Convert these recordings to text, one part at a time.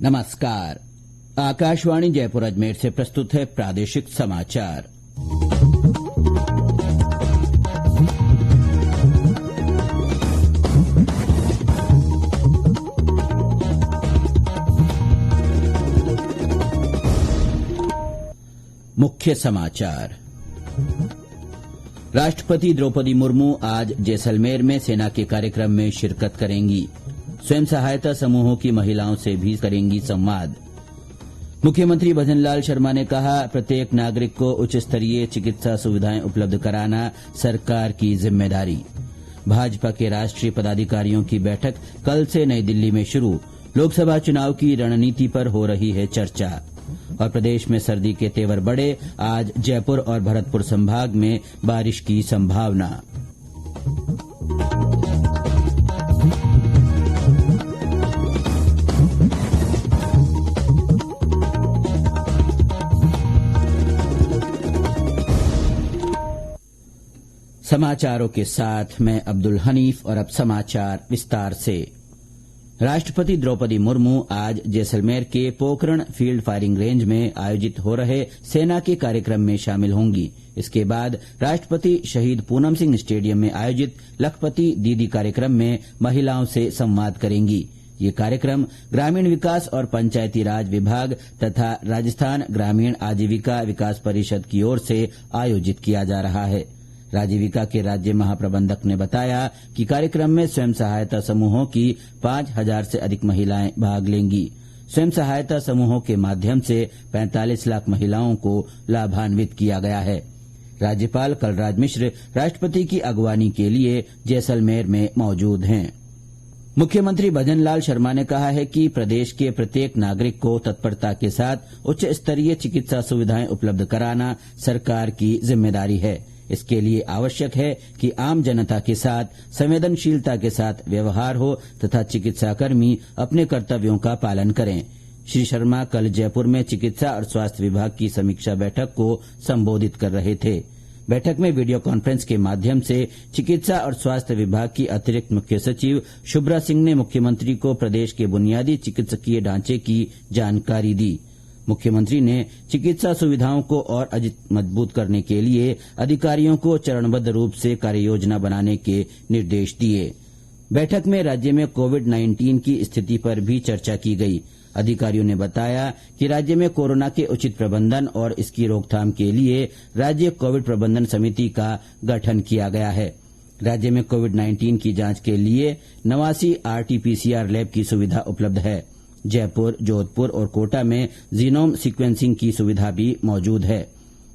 नमस्कार। आकाशवाणी जयपुर अजमेर से प्रस्तुत है प्रादेशिक समाचार। मुख्य समाचार। राष्ट्रपति द्रौपदी मुर्मू आज जैसलमेर में सेना के कार्यक्रम में शिरकत करेंगी। स्वयं सहायता समूहों की महिलाओं से भी करेंगी संवाद। मुख्यमंत्री भजनलाल शर्मा ने कहा, प्रत्येक नागरिक को उच्च स्तरीय चिकित्सा सुविधाएं उपलब्ध कराना सरकार की जिम्मेदारी। भाजपा के राष्ट्रीय पदाधिकारियों की बैठक कल से नई दिल्ली में शुरू। लोकसभा चुनाव की रणनीति पर हो रही है चर्चा। और प्रदेश में सर्दी के तेवर बढ़े, आज जयपुर और भरतपुर संभाग में बारिश की संभावना। समाचारों के साथ मैं अब्दुल हनीफ और अब समाचार विस्तार से। राष्ट्रपति द्रौपदी मुर्मू आज जैसलमेर के पोखरण फील्ड फायरिंग रेंज में आयोजित हो रहे सेना के कार्यक्रम में शामिल होंगी। इसके बाद राष्ट्रपति शहीद पूनम सिंह स्टेडियम में आयोजित लखपति दीदी कार्यक्रम में महिलाओं से संवाद करेंगी। ये कार्यक्रम ग्रामीण विकास और पंचायती राज विभाग तथा राजस्थान ग्रामीण आजीविका विकास परिषद की ओर से आयोजित किया जा रहा है। राजीविका के राज्य महाप्रबंधक ने बताया कि कार्यक्रम में स्वयं सहायता समूहों की 5000 से अधिक महिलाएं भाग लेंगी। स्वयं सहायता समूहों के माध्यम से 45 लाख महिलाओं को लाभान्वित किया गया है। राज्यपाल कलराज मिश्र राष्ट्रपति की अगवानी के लिए जैसलमेर में मौजूद हैं। मुख्यमंत्री भजनलाल शर्मा ने कहा है कि प्रदेश के प्रत्येक नागरिक को तत्परता के साथ उच्च स्तरीय चिकित्सा सुविधाएं उपलब्ध कराना सरकार की जिम्मेदारी है। इसके लिए आवश्यक है कि आम जनता के साथ संवेदनशीलता के साथ व्यवहार हो तथा चिकित्साकर्मी अपने कर्तव्यों का पालन करें। श्री शर्मा कल जयपुर में चिकित्सा और स्वास्थ्य विभाग की समीक्षा बैठक को संबोधित कर रहे थे। बैठक में वीडियो कॉन्फ्रेंस के माध्यम से चिकित्सा और स्वास्थ्य विभाग की अतिरिक्त मुख्य सचिव शुभ्रा सिंह ने मुख्यमंत्री को प्रदेश के बुनियादी चिकित्सकीय ढांचे की जानकारी दी। मुख्यमंत्री ने चिकित्सा सुविधाओं को और अधिक मजबूत करने के लिए अधिकारियों को चरणबद्ध रूप से कार्ययोजना बनाने के निर्देश दिए। बैठक में राज्य में कोविड-19 की स्थिति पर भी चर्चा की गई। अधिकारियों ने बताया कि राज्य में कोरोना के उचित प्रबंधन और इसकी रोकथाम के लिए राज्य कोविड प्रबंधन समिति का गठन किया गया है। राज्य में कोविड-19 की जांच के लिए 89 RT-PCR लैब की सुविधा उपलब्ध है। जयपुर, जोधपुर और कोटा में जीनोम सीक्वेंसिंग की सुविधा भी मौजूद है।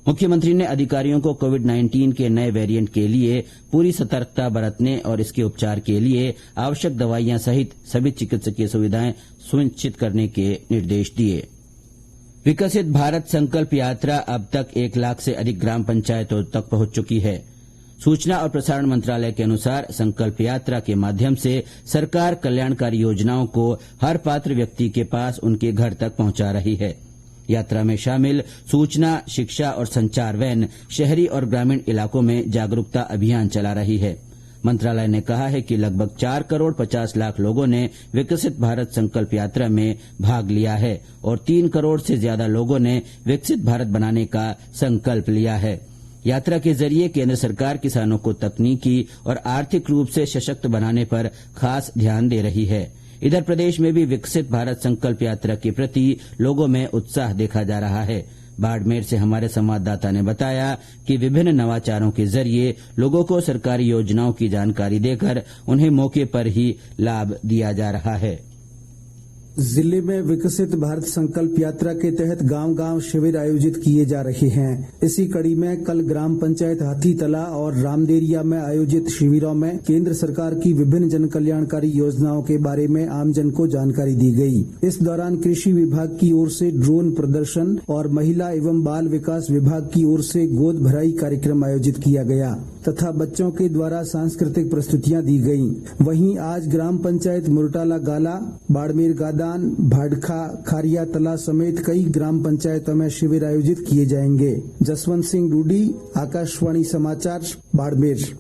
मुख्यमंत्री ने अधिकारियों को कोविड-19 के नए वेरिएंट के लिए पूरी सतर्कता बरतने और इसके उपचार के लिए आवश्यक दवाइयां सहित सभी चिकित्सकीय सुविधाएं सुनिश्चित करने के निर्देश दिए। विकसित भारत संकल्प यात्रा अब तक 1 लाख से अधिक ग्राम पंचायतों तक पहुंच चुकी है। सूचना और प्रसारण मंत्रालय के अनुसार संकल्प यात्रा के माध्यम से सरकार कल्याणकारी योजनाओं को हर पात्र व्यक्ति के पास उनके घर तक पहुंचा रही है। यात्रा में शामिल सूचना, शिक्षा और संचार वैन शहरी और ग्रामीण इलाकों में जागरूकता अभियान चला रही है। मंत्रालय ने कहा है कि लगभग 4 करोड़ 50 लाख लोगों ने विकसित भारत संकल्प यात्रा में भाग लिया है और 3 करोड़ से ज्यादा लोगों ने विकसित भारत बनाने का संकल्प लिया है। यात्रा के जरिए केंद्र सरकार किसानों को तकनीकी और आर्थिक रूप से सशक्त बनाने पर खास ध्यान दे रही है। इधर प्रदेश में भी विकसित भारत संकल्प यात्रा के प्रति लोगों में उत्साह देखा जा रहा है। बाड़मेर से हमारे संवाददाता ने बताया कि विभिन्न नवाचारों के जरिए लोगों को सरकारी योजनाओं की जानकारी देकर उन्हें मौके पर ही लाभ दिया जा रहा है। जिले में विकसित भारत संकल्प यात्रा के तहत गांव-गांव शिविर आयोजित किए जा रहे हैं। इसी कड़ी में कल ग्राम पंचायत हाथीतला और रामदेरिया में आयोजित शिविरों में केंद्र सरकार की विभिन्न जन कल्याणकारी योजनाओं के बारे में आमजन को जानकारी दी गई। इस दौरान कृषि विभाग की ओर से ड्रोन प्रदर्शन और महिला एवं बाल विकास विभाग की ओर से गोद भराई कार्यक्रम आयोजित किया गया तथा बच्चों के द्वारा सांस्कृतिक प्रस्तुतियां दी गयी। वहीं आज ग्राम पंचायत मुरटाला गाला, बाड़मेर गादान, भाड़खा, खारिया तला समेत कई ग्राम पंचायतों में शिविर आयोजित किए जाएंगे। जसवंत सिंह रूडी, आकाशवाणी समाचार, बाड़मेर।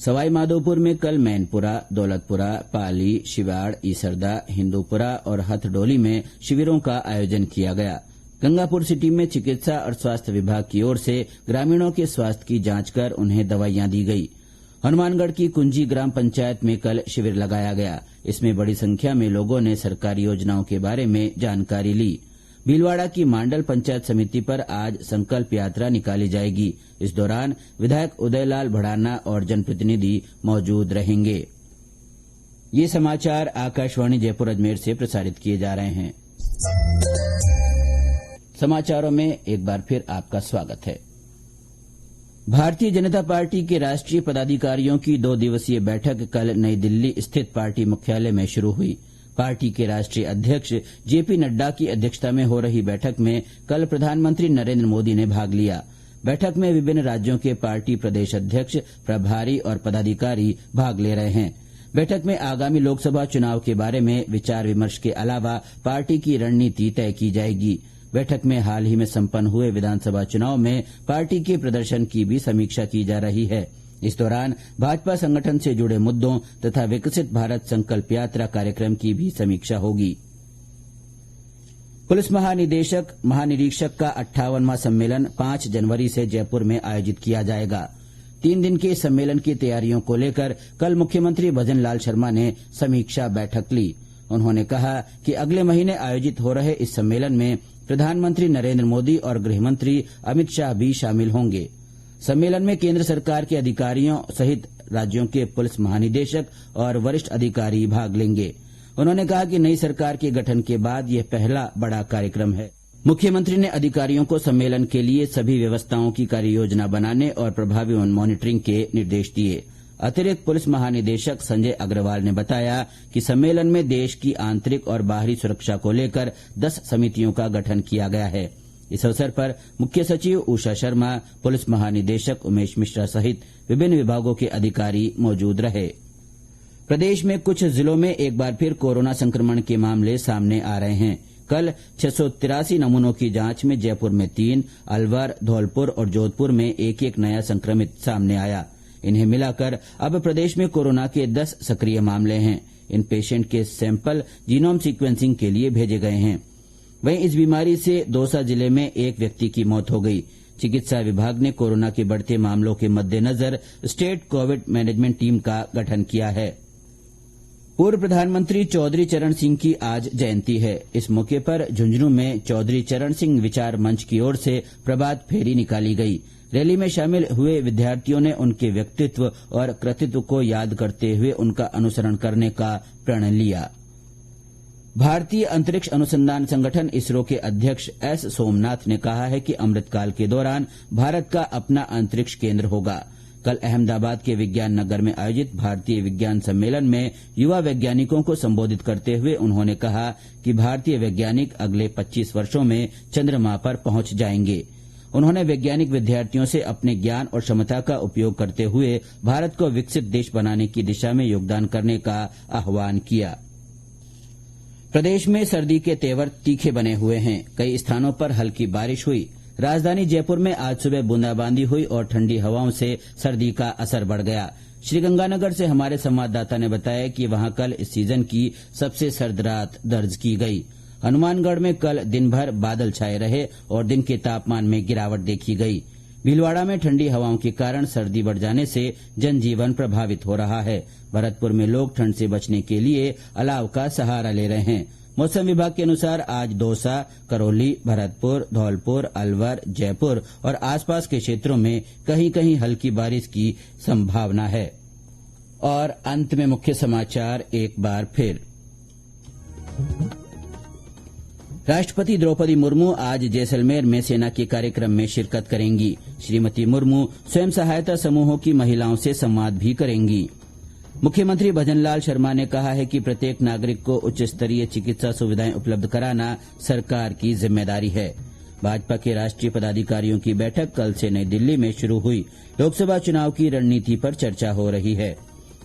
सवाई माधोपुर में कल मैनपुरा, दौलतपुरा, पाली, शिवाड़, ईसरदा, हिंदूपुरा और हथडोली में शिविरों का आयोजन किया गया। गंगापुर सिटी में चिकित्सा और स्वास्थ्य विभाग की ओर से ग्रामीणों के स्वास्थ्य की जांच कर उन्हें दवाइयां दी गई। हनुमानगढ़ की कुंजी ग्राम पंचायत में कल शिविर लगाया गया। इसमें बड़ी संख्या में लोगों ने सरकारी योजनाओं के बारे में जानकारी ली। भीलवाड़ा की मांडल पंचायत समिति पर आज संकल्प यात्रा निकाली जाएगी। इस दौरान विधायक उदयलाल भड़ाना और जनप्रतिनिधि मौजूद रहेंगे। ये समाचार आकाशवाणी जयपुर अजमेर से प्रसारित किए जा रहे हैं। समाचारों में एक बार फिर आपका स्वागत है। भारतीय जनता पार्टी के राष्ट्रीय पदाधिकारियों की 2 दिवसीय बैठक कल नई दिल्ली स्थित पार्टी मुख्यालय में शुरू हुई। पार्टी के राष्ट्रीय अध्यक्ष जेपी नड्डा की अध्यक्षता में हो रही बैठक में कल प्रधानमंत्री नरेंद्र मोदी ने भाग लिया। बैठक में विभिन्न राज्यों के पार्टी प्रदेश अध्यक्ष, प्रभारी और पदाधिकारी भाग ले रहे हैं। बैठक में आगामी लोकसभा चुनाव के बारे में विचार विमर्श के अलावा पार्टी की रणनीति तय की जाएगी। बैठक में हाल ही में संपन्न हुए विधानसभा चुनाव में पार्टी के प्रदर्शन की भी समीक्षा की जा रही है। इस दौरान भाजपा संगठन से जुड़े मुद्दों तथा विकसित भारत संकल्प यात्रा कार्यक्रम की भी समीक्षा होगी। पुलिस महानिरीक्षक का 58वां सम्मेलन 5 जनवरी से जयपुर में आयोजित किया जाएगा। 3 दिन के सम्मेलन की तैयारियों को लेकर कल मुख्यमंत्री भजन लाल शर्मा ने समीक्षा बैठक ली। उन्होंने कहा कि अगले महीने आयोजित हो रहे इस सम्मेलन में प्रधानमंत्री नरेंद्र मोदी और गृहमंत्री अमित शाह भी शामिल होंगे। सम्मेलन में केंद्र सरकार के अधिकारियों सहित राज्यों के पुलिस महानिदेशक और वरिष्ठ अधिकारी भाग लेंगे। उन्होंने कहा कि नई सरकार के गठन के बाद यह पहला बड़ा कार्यक्रम है। मुख्यमंत्री ने अधिकारियों को सम्मेलन के लिए सभी व्यवस्थाओं की कार्ययोजना बनाने और प्रभावी मॉनिटरिंग के निर्देश दिए। अतिरिक्त पुलिस महानिदेशक संजय अग्रवाल ने बताया कि सम्मेलन में देश की आंतरिक और बाहरी सुरक्षा को लेकर 10 समितियों का गठन किया गया है। इस अवसर पर मुख्य सचिव उषा शर्मा, पुलिस महानिदेशक उमेश मिश्रा सहित विभिन्न विभागों के अधिकारी मौजूद रहे। प्रदेश में कुछ जिलों में एक बार फिर कोरोना संक्रमण के मामले सामने आ रहे हैं। कल 683 नमूनों की जांच में जयपुर में 3, अलवर, धौलपुर और जोधपुर में एक नया संक्रमित सामने आया। इन्हें मिलाकर अब प्रदेश में कोरोना के 10 सक्रिय मामले हैं। इन पेशेंट के सैंपल जीनोम सीक्वेंसिंग के लिए भेजे गए हैं। वहीं इस बीमारी से दौसा जिले में एक व्यक्ति की मौत हो गई। चिकित्सा विभाग ने कोरोना के बढ़ते मामलों के मद्देनजर स्टेट कोविड मैनेजमेंट टीम का गठन किया है। पूर्व प्रधानमंत्री चौधरी चरण सिंह की आज जयंती है। इस मौके पर झुंझुनू में चौधरी चरण सिंह विचार मंच की ओर से प्रभात फेरी निकाली गई। रैली में शामिल हुए विद्यार्थियों ने उनके व्यक्तित्व और कृतित्व को याद करते हुए उनका अनुसरण करने का प्रण लिया। भारतीय अंतरिक्ष अनुसंधान संगठन इसरो के अध्यक्ष एस सोमनाथ ने कहा है कि अमृतकाल के दौरान भारत का अपना अंतरिक्ष केंद्र होगा। कल अहमदाबाद के विज्ञान नगर में आयोजित भारतीय विज्ञान सम्मेलन में युवा वैज्ञानिकों को संबोधित करते हुए उन्होंने कहा कि भारतीय वैज्ञानिक अगले 25 वर्षों में चंद्रमा पर पहुंच जाएंगे। उन्होंने वैज्ञानिक विद्यार्थियों से अपने ज्ञान और क्षमता का उपयोग करते हुए भारत को विकसित देश बनाने की दिशा में योगदान करने का आह्वान किया। प्रदेश में सर्दी के तेवर तीखे बने हुए हैं। कई स्थानों पर हल्की बारिश हुई। राजधानी जयपुर में आज सुबह बूंदाबांदी हुई और ठंडी हवाओं से सर्दी का असर बढ़ गया। श्रीगंगानगर से हमारे संवाददाता ने बताया कि वहां कल इस सीजन की सबसे सर्द रात दर्ज की गई। हनुमानगढ़ में कल दिन भर बादल छाए रहे और दिन के तापमान में गिरावट देखी गई। भीलवाड़ा में ठंडी हवाओं के कारण सर्दी बढ़ जाने से जनजीवन प्रभावित हो रहा है। भरतपुर में लोग ठंड से बचने के लिए अलाव का सहारा ले रहे हैं। मौसम विभाग के अनुसार आज दौसा, करौली, भरतपुर, धौलपुर, अलवर, जयपुर और आसपास के क्षेत्रों में कहीं कहीं हल्की बारिश की संभावना है। और अंत में मुख्य समाचार एक बार फिर। राष्ट्रपति द्रौपदी मुर्मू आज जैसलमेर में सेना के कार्यक्रम में शिरकत करेंगी। श्रीमती मुर्मू स्वयं सहायता समूहों की महिलाओं से संवाद भी करेंगी। मुख्यमंत्री भजनलाल शर्मा ने कहा है कि प्रत्येक नागरिक को उच्च स्तरीय चिकित्सा सुविधाएं उपलब्ध कराना सरकार की जिम्मेदारी है। भाजपा के राष्ट्रीय पदाधिकारियों की बैठक कल से नई दिल्ली में शुरू हुई। लोकसभा चुनाव की रणनीति पर चर्चा हो रही है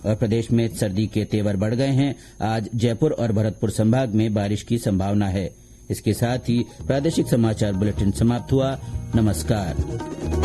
और प्रदेश में सर्दी के तेवर बढ़ गए हैं। आज जयपुर और भरतपुर संभाग में बारिश की संभावना है। इसके साथ ही प्रादेशिक समाचार बुलेटिन समाप्त हुआ। नमस्कार।